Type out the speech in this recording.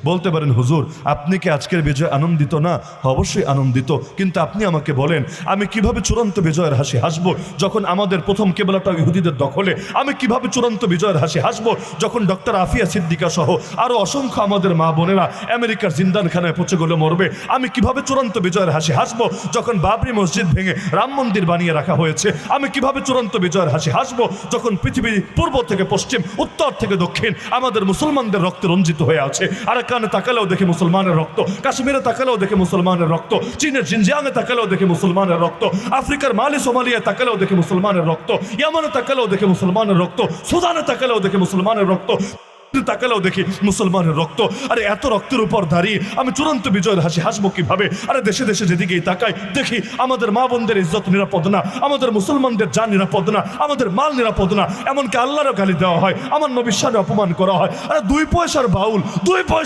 বলতে পারেন হুজুর আপনি কি আজকের বিজয় আনন্দিত না? অবশ্যই আনন্দিত, কিন্তু আপনি আমাকে বলেন আমি কিভাবে চূড়ান্ত বিজয়ের হাসি হাসবো যখন আমাদের প্রথম কেবলাটা ইহুদিদের দখলে? আমি কিভাবে চূড়ান্ত বিজয়ের হাসি হাসবো যখন ডক্টর আফিয়া সিদ্দিকা সহ আরো অসংখ্য আমাদের মা বোনেরা আমেরিকার জিন্দানখানায় পচে গেলে মরবে? আমি কিভাবে চূড়ান্ত বিজয়ের হাসি হাসবো যখন বাবরি মসজিদ ভেঙে রাম মন্দির বানিয়ে রাখা হয়েছে? আমি কিভাবে চূড়ান্ত বিজয়ের হাসি হাসবো যখন পৃথিবী পূর্ব থেকে পশ্চিম, উত্তর থেকে দক্ষিণ আমাদের মুসলমানদের রক্তে রঞ্জিত হয়ে আছে? আরাকানে তাকালেও দেখে মুসলমানের রক্ত, কাশ্মীরে তাকালেও দেখে মুসলমানের রক্ত, চীনের জিনজিয়াংয়ে তাকালেও দেখে মুসলমানের রক্ত, আফ্রিকার মালি সোমালিয়া তাকালেও দেখে মুসলমানের রক্ত, ইয়ামানে তাকালেও দেখে মুসলমানের রক্ত, সুদানে তাকালেও দেখে মুসলমানের রক্ত, তাকালেও দেখি মুসলমানের রক্ত। আরে এত রক্তের উপর দাঁড়িয়ে আমি চূড়ান্ত বিজয়ের হাসি হাসবো কিভাবে? আরে দেশে দেশে যেদিকেই তাকাই দেখি আমাদের মা বোনদের ইজ্জত নিরাপদ না, আমাদের মুসলমানদের জান নিরাপদ না, আমাদের মাল নিরাপদ না, এমনকি আল্লাহরও গালি দেওয়া হয়, আমার নবীর শানে অপমান করা হয়। আরে 2 পয়সার বাউল, 2 পয়সা